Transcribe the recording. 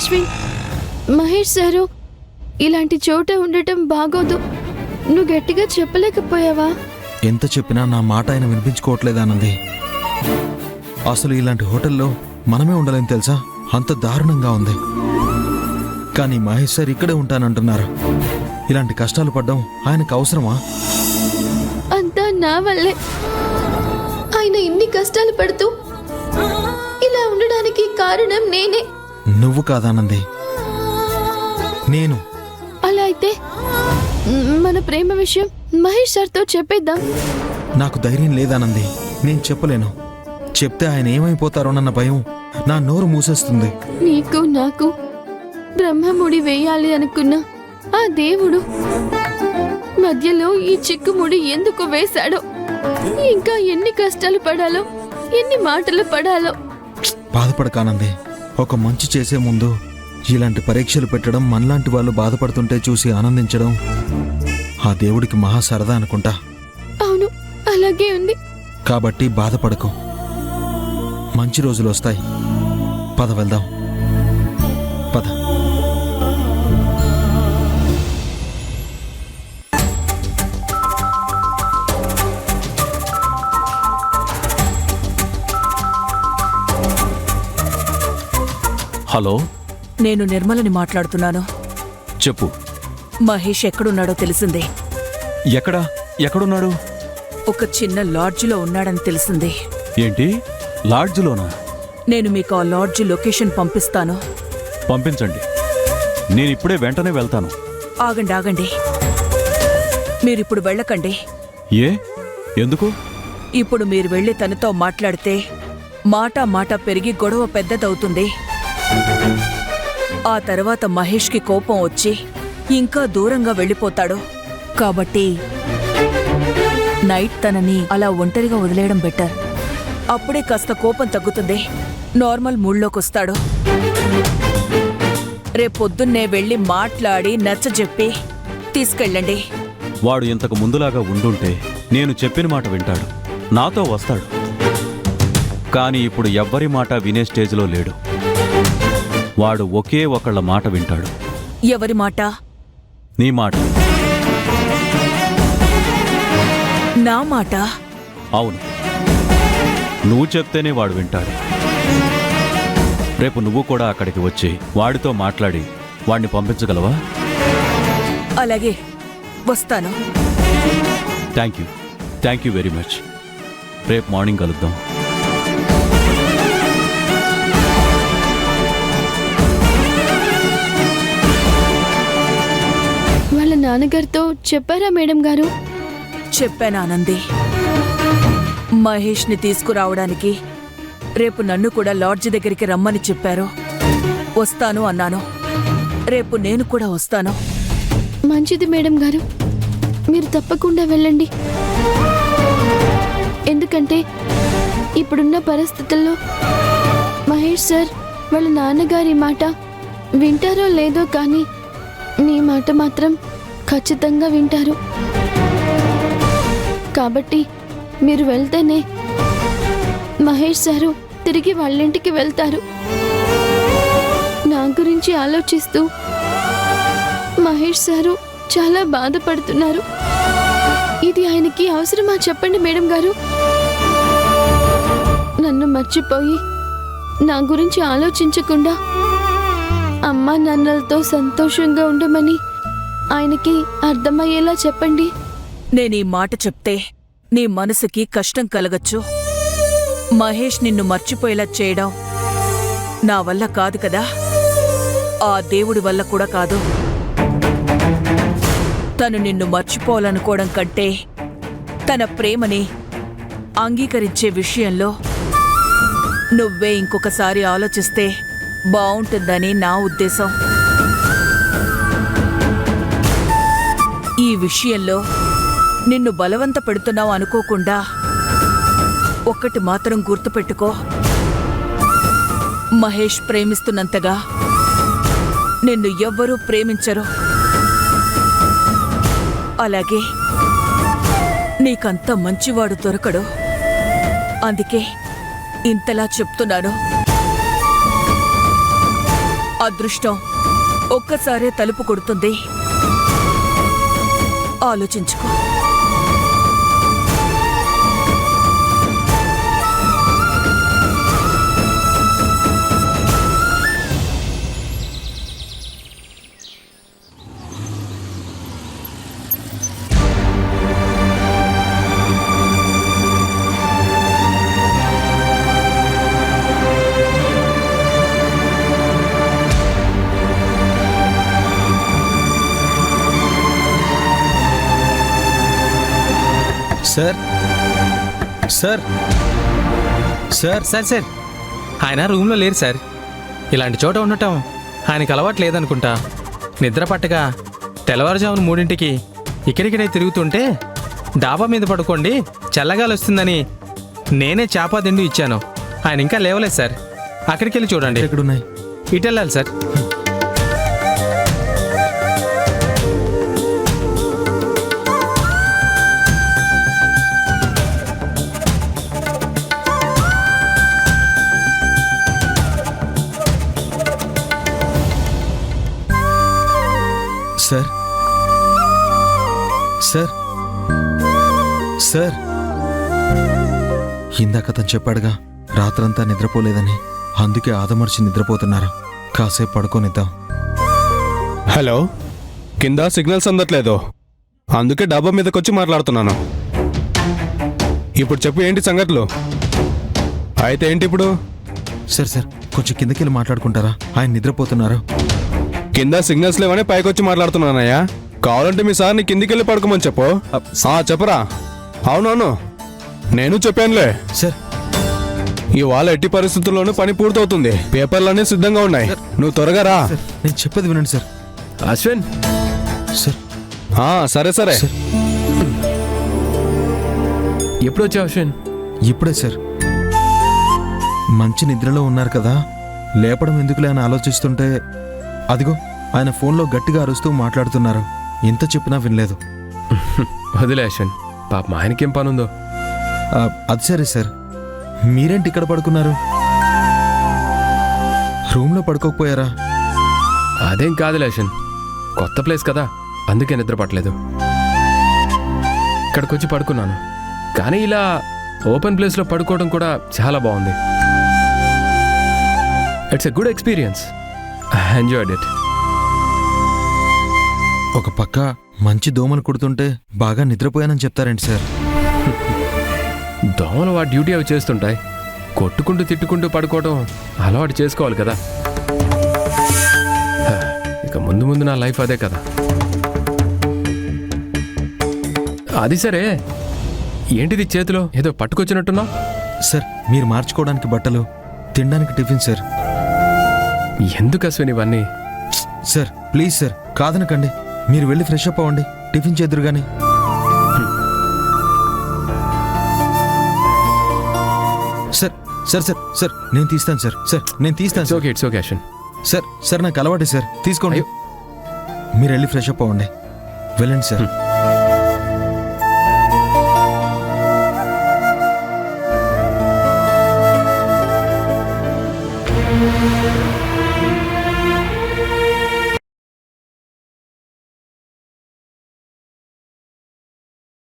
Ashwin, Mahesh sir ఇలాంటి చోట ఉండటం బాగోదు. నువ్వు గట్టిగా చెప్పలేకపోయావా? ఎంత చెప్పినా నా మాట ఆయన వినిపించుకోవట్లేదానంది. అసలు ఇలాంటి హోటల్లో మనమే ఉండలేం తెలుసా, అంత దారుణంగా ఉంది. కానీ మహేష్ సార్ ఇక్కడే ఉంటానంటున్నారు. ఇలాంటి కష్టాలు పడ్డం ఆయనకు అవసరమా? అంతా నా వల్లే. ఆయన ఇన్ని కష్టాలు పడుతూ ఇలా ఉండడానికి కారణం నేనే. నువ్వు కాదానంది, నేను. అలా అయితే మన ప్రేమ విషయం మహేష్ సార్తో చెప్పేద్దాం. నాకు ధైర్యం లేదానంది, నేను చెప్పలేను. చెప్తే ఆయన ఏమైపోతారోనన్న భయం నా నోరు మూసేస్తుంది. నీకు నాకు బ్రహ్మముడి వేయాలి అనుకున్న ఆ దేవుడు మధ్యలో ఈ చిక్కుముడి ఎందుకు వేశాడో, ఇంకా ఎన్ని కష్టాలు పడాలో, ఎన్ని మాటలు పడాలో. బాధపడకానంది, ఒక మంచి చేసే ముందు ఇలాంటి పరీక్షలు పెట్టడం, మనలాంటి వాళ్ళు బాధపడుతుంటే చూసి ఆనందించడం ఆ దేవుడికి మహా సరదా అనుకుంటా. అవును, అలాగే ఉంది. కాబట్టి బాధపడకు, మంచి రోజులు వస్తాయి. పద వెళ్దాం, పద. హలో, నేను నిర్మలని మాట్లాడుతున్నాను. చెప్పు. మహేష్ ఎక్కడున్నాడో తెలిసిందే. ఎక్కడున్నాడు? ఒక చిన్న లాడ్జిలో ఉన్నాడని తెలిసింది. ఏంటి, లాడ్జిలోనా? నేను మీకు ఆ లాడ్జి లొకేషన్ పంపిస్తాను. పంపించండి, నేనిప్పుడే వెంటనే వెళ్తాను. ఆగండి ఆగండి, మీరిప్పుడు వెళ్ళకండి. ఏ, ఎందుకు? ఇప్పుడు మీరు వెళ్ళి తనతో మాట్లాడితే మాట పెరిగి గొడవ పెద్దదవుతుంది. ఆ తర్వాత మహేష్కి కోపం వచ్చి ఇంకా దూరంగా వెళ్ళిపోతాడు. కాబట్టి నైట్ తనని అలా ఒంటరిగా వదిలేయడం బెటర్. అప్పుడే కాస్త కోపం తగ్గుతుంది, నార్మల్ మూడ్లోకొస్తాడు. రేపొద్దున్నే వెళ్ళి మాట్లాడి నచ్చజెప్పి తీసుకెళ్ళండి. వాడు ఇంతకు ముందులాగా ఉండుంటే నేను చెప్పిన మాట వింటాడు, నాతో వస్తాడు. కానీ ఇప్పుడు ఎవ్వరి మాట వినే స్టేజ్లో లేడు. వాడు ఒకే ఒకళ్ళ మాట వింటాడు. ఎవరి మాట? నీ మాట. నా మాట? అవును, నువ్వు చెప్తేనే వాడు వింటాడు. రేపు నువ్వు కూడా అక్కడికి వచ్చి వాడితో మాట్లాడి వాడిని పంపించగలవా? అలాగే, వస్తాను. Thank you very much. రేపు మార్నింగ్ కలుద్దాం. వాళ్ళ నాన్నగారితో చెప్పారా మేడం గారు? చెప్పాను ఆనంది. మహేష్ని తీసుకురావడానికి రేపు నన్ను కూడా లాడ్జి దగ్గరికి రమ్మని చెప్పారు. వస్తాను అన్నాను. రేపు నేను కూడా వస్తాను. మంచిది మేడం గారు, మీరు తప్పకుండా వెళ్ళండి. ఎందుకంటే ఇప్పుడున్న పరిస్థితుల్లో మహేష్ సార్ వాళ్ళ నాన్నగారి మాట వింటారో లేదో కానీ మీ మాట మాత్రం ఖచ్చితంగా వింటారు. కాబట్టి మీరు వెళ్తేనే మహేష్ సారు తిరిగి వాళ్ళింటికి వెళ్తారు. నా గురించి ఆలోచిస్తూ మహేష్ సారు చాలా బాధపడుతున్నారు. ఇది ఆయనకి అవసరమా చెప్పండి మేడం గారు? నన్ను మర్చిపోయి నా గురించి ఆలోచించకుండా అమ్మా నాన్నలతో సంతోషంగా ఉండమని ఆయనకి అర్థమయ్యేలా చెప్పండి. నేనీ మాట చెప్తే నీ మనసుకి కష్టం కలగచ్చు. మహేష్ నిన్ను మర్చిపోయేలా చేయడం నా వల్ల కాదు కదా, ఆ దేవుడి వల్ల కూడా కాదు. తను నిన్ను మర్చిపోవాలనుకోవడం కంటే తన ప్రేమని అంగీకరించే విషయంలో నువ్వే ఇంకొకసారి ఆలోచిస్తే బావుంటుందని నా ఉద్దేశం. ఈ విషయంలో నిన్ను బలవంత పెడుతున్నావు అనుకోకుండా ఒక్కటి మాత్రం గుర్తుపెట్టుకో, మహేష్ ప్రేమిస్తున్నంతగా నిన్ను ఎవ్వరూ ప్రేమించరు. అలాగే నీకంత మంచివాడు దొరకడు. అందుకే ఇంతలా చెప్తున్నాను. అదృష్టం ఒక్కసారే తలుపు కొడుతుంది. ఆలోచించుకో. Sir sir sir sir sir ఆయన రూమ్లో లేరు సార్. ఇలాంటి చోట ఉండటం ఆయనకి అలవాటు లేదనుకుంటా. నిద్ర పట్టగా తెల్లవారుజామున 3ంటికి ఇక్కడిక్కడే తిరుగుతుంటే డాబా మీద పడుకోండి చల్లగాలి వస్తుందని నేనే చాపా దిండు ఇచ్చాను. ఆయన ఇంకా లేవలేదు సార్. అక్కడికి వెళ్ళి చూడండి. ఎక్కడున్నాయి? ఇటు వెళ్ళాలి సార్. సార్ సార్ సార్ ఇందాక అతను చెప్పాడుగా రాత్రంతా నిద్రపోలేదని. అందుకే ఆదమర్చి నిద్రపోతున్నారు. కాసేపు పడుకోనిద్దాం. హలో, కింద సిగ్నల్స్ అందట్లేదు, అందుకే డాబా మీదకొచ్చి మాట్లాడుతున్నాను. ఇప్పుడు చెప్పు, ఏంటి సంగతులు? అయితే ఏంటి ఇప్పుడు? సార్ సార్ కొంచెం కిందకి వెళ్ళి మాట్లాడుకుంటారా? ఆయన నిద్రపోతున్నారు. కింద సిగ్నల్స్ లేవని పైకొచ్చి మాట్లాడుతున్నానయ్యా. కావాలంటే మీ సార్ని కిందికి వెళ్ళి పడుకోమని చెప్పు. చెప్పరా? అవునవును, నేను చెప్పానులే. సార్ ఇవాళ ఎట్టి పరిస్థితుల్లోనూ పని పూర్తవుతుంది. పేపర్లన్నీ సిద్ధంగా ఉన్నాయి, నువ్వు త్వరగా రా. సార్ నేను చెప్పేది వినండి సార్. అశ్విన్. సార్ సరే సరే. సార్. ఎప్పుడు వచ్చావు అశ్విన్? ఇప్పుడే సార్. మంచి నిద్రలో ఉన్నారు కదా, లేపడం ఎందుకులే అని ఆలోచిస్తుంటే అదిగో ఆయన ఫోన్లో గట్టిగా అరుస్తూ మాట్లాడుతున్నారు. ఎంత చెప్పినా వినలేదు. వదిలే అశ్విన్, పాప మా ఆయనకేం పనుందో. అది సరే సార్, మీరేంటి ఇక్కడ పడుకున్నారు? రూమ్లో పడుకోకపోయారా? అదేం కాదులే అశ్విన్, కొత్త ప్లేస్ కదా, అందుకే నిద్ర పట్టలేదు. ఇక్కడికి వచ్చి పడుకున్నాను. కానీ ఇలా ఓపెన్ ప్లేస్లో పడుకోవడం కూడా చాలా బాగుంది. It's a good experience. I enjoyed it. ఒక పక్క మంచి దోమలు కుడుతుంటే బాగా నిద్రపోయానని చెప్తారేంటి సార్? దోమలు వాటి డ్యూటీ అవి చేస్తుంటాయి. కొట్టుకుంటూ తిట్టుకుంటూ పడుకోవడం అలవాటు చేసుకోవాలి కదా. ఇక ముందు ముందు నా లైఫ్ అదే కదా. అది సరే, ఏంటిది చేతిలో ఏదో పట్టుకొచ్చినట్టున్నావు? సార్ మీరు మార్చుకోవడానికి బట్టలు, తినడానికి టిఫిన్ సార్. ఎందుకు అశ్విన్ ఇవన్నీ? సార్ ప్లీజ్ సార్, కాదనకండి. మీరు వెళ్ళి ఫ్రెష్ అప్ అవ్వండి, టిఫిన్ చేద్దరు గాని. సార్ సార్ సార్ సార్ నేను తీస్తాను సార్. సార్ నేను తీస్తాను sir. It's okay Ashwin. Sir sir నాకు అలవాటే సార్, తీసుకోండి. మీరు వెళ్ళి ఫ్రెష్ అప్ అవ్వండి, వెళ్ళండి సార్.